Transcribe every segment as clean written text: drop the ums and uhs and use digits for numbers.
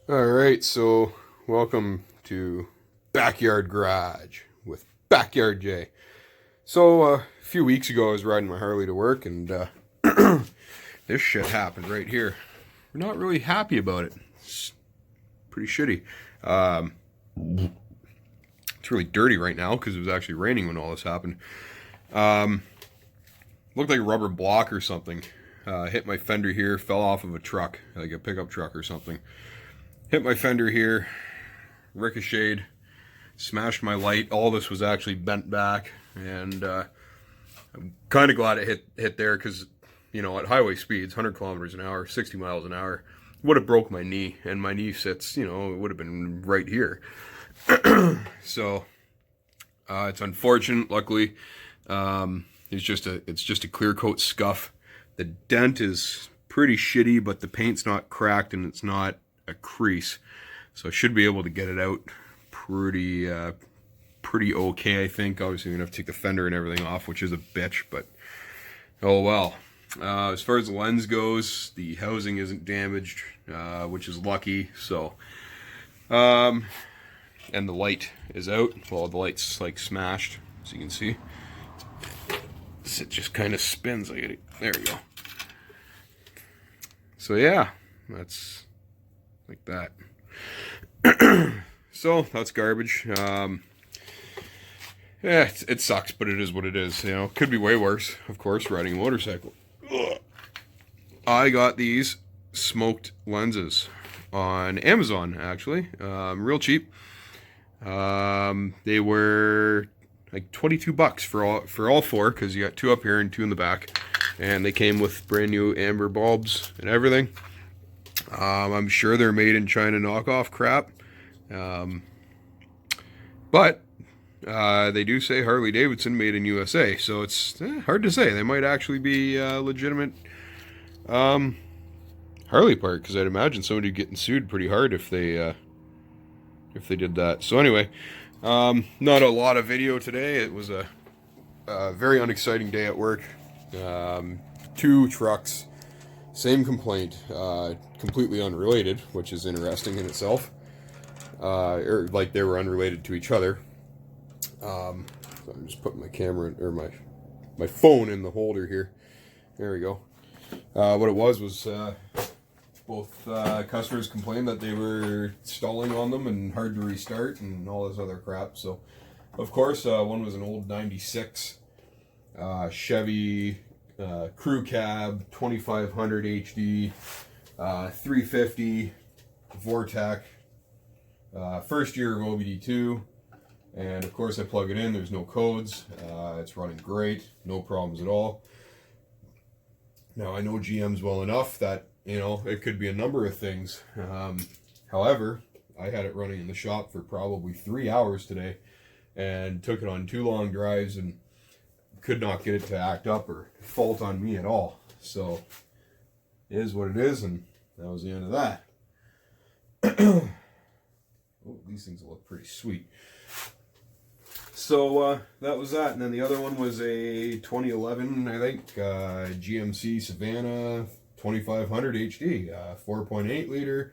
All right, so welcome to Backyard Garage with Backyard Jay. So a few weeks ago, I was riding my Harley to work, and this shit happened right here. We're not really happy about it. It's pretty shitty. Um, it's really dirty right now because it was actually raining when all this happened. Um, Looked like a rubber block or something. Hit my fender here, fell off of a truck, like a pickup truck or something. Hit my fender here, ricocheted, smashed my light. All this was actually bent back, and I'm kind of glad it hit there because, you know, at highway speeds, 100 kilometers an hour, 60 miles an hour, would have broke my knee, and my knee sits, you know, it would have been right here. So it's unfortunate. Luckily, it's just a clear coat scuff. The dent is pretty shitty, but the paint's not cracked and it's not a crease, so I should be able to get it out pretty okay, I think. Obviously, I'm gonna have to take the fender and everything off, which is a bitch, but oh well. As far as the lens goes, the housing isn't damaged, which is lucky. So, and the light is out. Well, the light's like smashed, as you can see. It just kind of spins. There we go. So yeah, that's like that. So that's garbage. Yeah, it sucks, but it is what it is. You know, could be way worse, of course, riding a motorcycle. Ugh. I got these smoked lenses on Amazon, actually, real cheap. They were like $22 for all four, because you got two up here and two in the back, and they came with brand new amber bulbs and everything. I'm sure they're made in China knockoff crap. But they do say Harley Davidson made in USA, so it's hard to say. They might actually be legitimate Harley part, because I'd imagine somebody getting sued pretty hard if they did that. So anyway, not a lot of video today. It was a very unexciting day at work. Two trucks, same complaint, completely unrelated, which is interesting in itself. Or like they were unrelated to each other. So I'm just putting my camera or my phone in the holder here. There we go. What it was both customers complained that they were stalling on them and hard to restart and all this other crap. So, of course, one was an old '96 Chevy Crew Cab 2500 HD 350 Vortec. First year of OBD2, and of course I plug it in, there's no codes, it's running great, no problems at all. Now I know GMs well enough that, you know, it could be a number of things. However, I had it running in the shop for probably 3 hours today, and took it on 2 long drives, and could not get it to act up or fault on me at all. So, it is what it is, and that was the end of that. Oh, these things look pretty sweet. So that was that, and then the other one was a 2011, I think, GMC Savannah 2500 HD, 4.8 liter.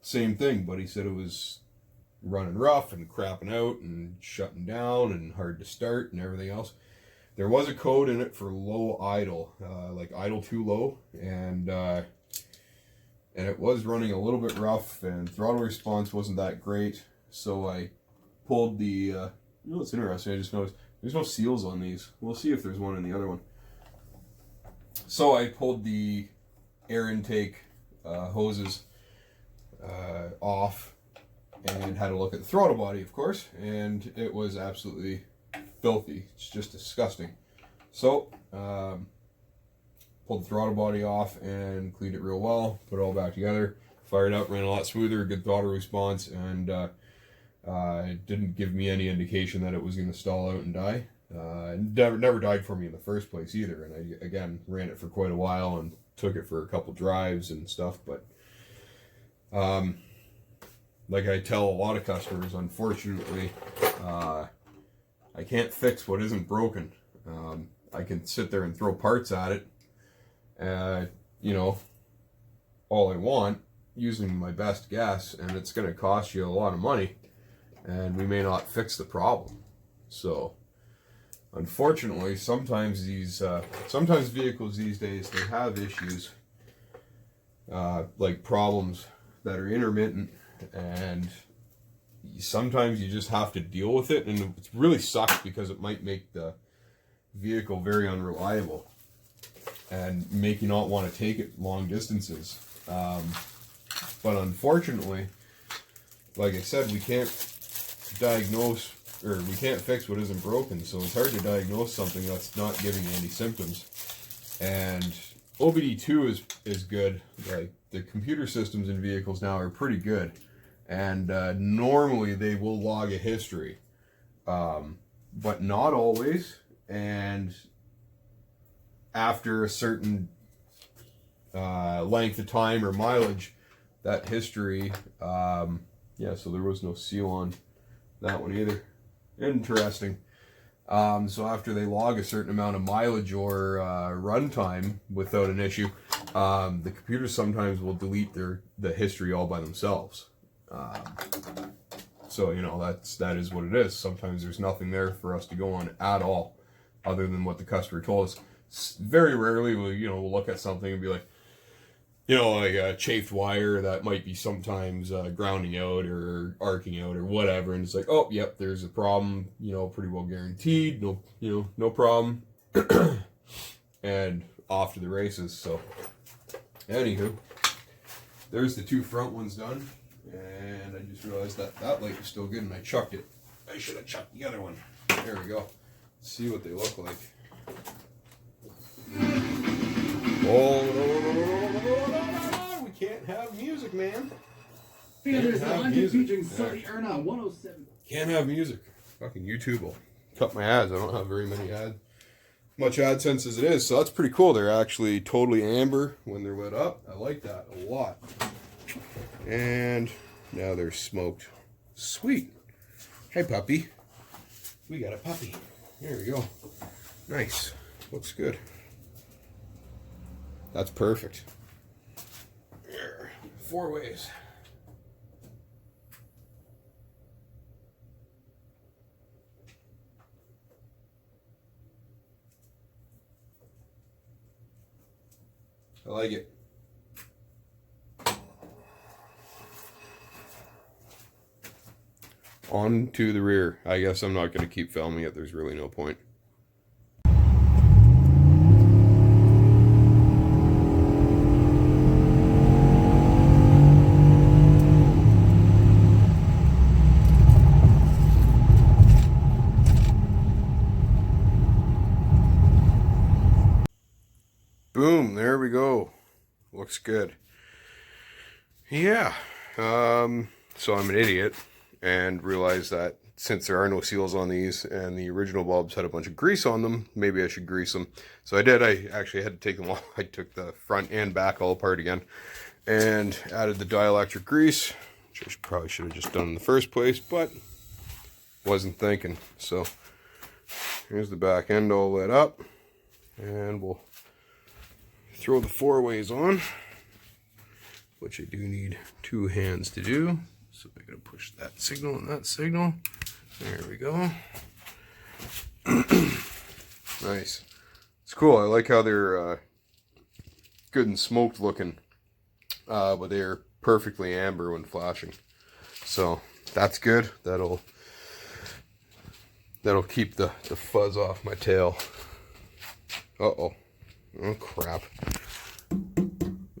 Same thing, but he said it was running rough and crapping out and shutting down and hard to start and everything else. There was a code in it for low idle, like idle too low, and it was running a little bit rough, and throttle response wasn't that great. So I pulled the, you know what's interesting, I just noticed there's no seals on these. We'll see if there's one in the other one. So I pulled the air intake hoses off and had a look at the throttle body, of course, and it was absolutely filthy. It's just disgusting. So, pulled the throttle body off and cleaned it real well, put it all back together, fired up, ran a lot smoother, good throttle response, and it didn't give me any indication that it was going to stall out and die. Never died for me in the first place either, and I, again, ran it for quite a while and took it for a couple drives and stuff, but like I tell a lot of customers, unfortunately, I can't fix what isn't broken. I can sit there and throw parts at it, you know, all I want using my best guess, and it's going to cost you a lot of money, and we may not fix the problem. So unfortunately, sometimes vehicles these days, they have issues, like problems that are intermittent, and sometimes you just have to deal with it, and it really sucks because it might make the vehicle very unreliable and make you not want to take it long distances. But unfortunately, like I said, we can't diagnose, or we can't fix what isn't broken, so it's hard to diagnose something that's not giving you any symptoms. And OBD2 is good. Like, the computer systems in vehicles now are pretty good, and normally they will log a history, but not always. And after a certain length of time or mileage, that history, yeah, so there was no seal on that one either. Interesting. So after they log a certain amount of mileage or run time without an issue, the computers sometimes will delete the history all by themselves. So, you know, that is what it is. Sometimes there's nothing there for us to go on at all, other than what the customer told us. Very rarely we'll look at something and be like, like a chafed wire that might be sometimes grounding out or arcing out or whatever, and it's like, oh, yep, there's a problem, pretty well guaranteed, no problem, and off to the races. So, anywho, there's the two front ones done, and I just realized that light was still good, and I chucked it. I should have chucked the other one. There we go. Let's see what they look like. Oh, no, we can't have music, man. Can't have music. Can't have music. Fucking YouTube will cut my ads. I don't have very much AdSense as it is, so that's pretty cool. They're actually totally amber when they're lit up. I like that a lot. And now they're smoked. Sweet. Hey, puppy. We got a puppy. There we go. Nice. Looks good. That's perfect. There. 4 ways. I like it. On to the rear. I guess I'm not going to keep filming it. There's really no point. Boom, there we go. Looks good. Yeah. So I'm an idiot and realized that since there are no seals on these and the original bulbs had a bunch of grease on them, maybe I should grease them. So I did. I actually had to take them all. I took the front and back all apart again and added the dielectric grease, which I probably should have just done in the first place, but wasn't thinking. So here's the back end all lit up, and we'll throw the 4 ways on, which I do need 2 hands to do. So I gotta push that signal and that signal. There we go. Nice. It's cool. I like how they're good and smoked looking, but they're perfectly amber when flashing. So that's good. That'll keep the fuzz off my tail. Uh-oh. Oh, crap.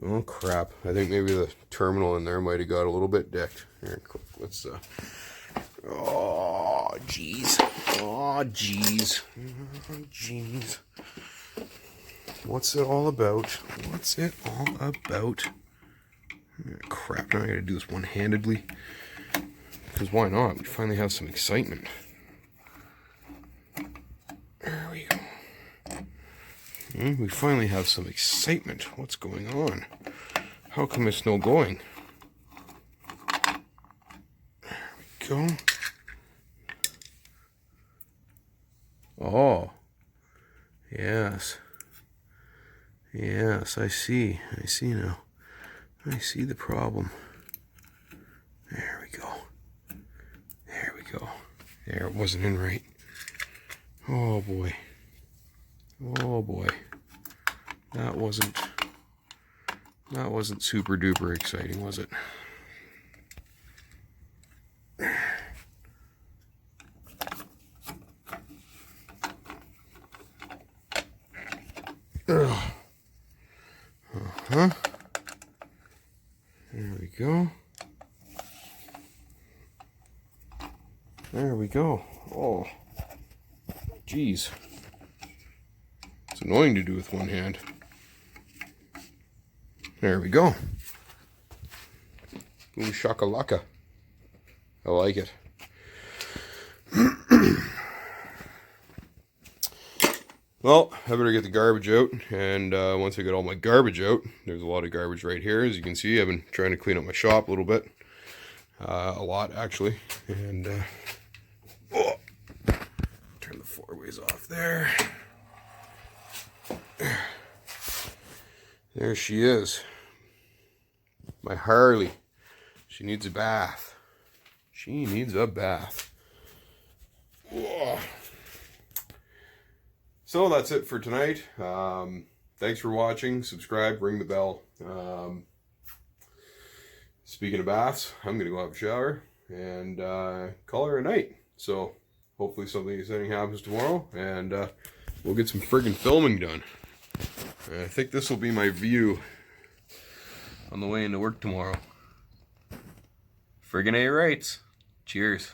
Oh, crap. I think maybe the terminal in there might have got a little bit decked. Here, let's, oh, jeez. Oh, jeez. Oh, jeez. What's it all about? What's it all about? Crap, now I gotta do this one-handedly. Because why not? We finally have some excitement. There we go. We finally have some excitement. What's going on? How come it's no going? There we go. Oh. Yes. Yes, I see. I see now. I see the problem. There we go. There we go. There, it wasn't in right. Oh boy. Oh boy. That wasn't super duper exciting, was it? Uh-huh. There we go. There we go. Oh, geez. It's annoying to do with one hand. There we go. Boom shakalaka. I like it. Well, I better get the garbage out, and once I get all my garbage out, there's a lot of garbage right here. As you can see, I've been trying to clean up my shop a little bit. A lot, actually. And, turn the four-ways off there. There she is. My Harley. She needs a bath. She needs a bath. Whoa. So that's it for tonight. Thanks for watching. Subscribe, ring the bell. Speaking of baths, I'm going to go have a shower and call her a night. So hopefully something exciting happens tomorrow, and we'll get some friggin' filming done. I think this will be my view on the way into work tomorrow. Friggin' A rights. Cheers.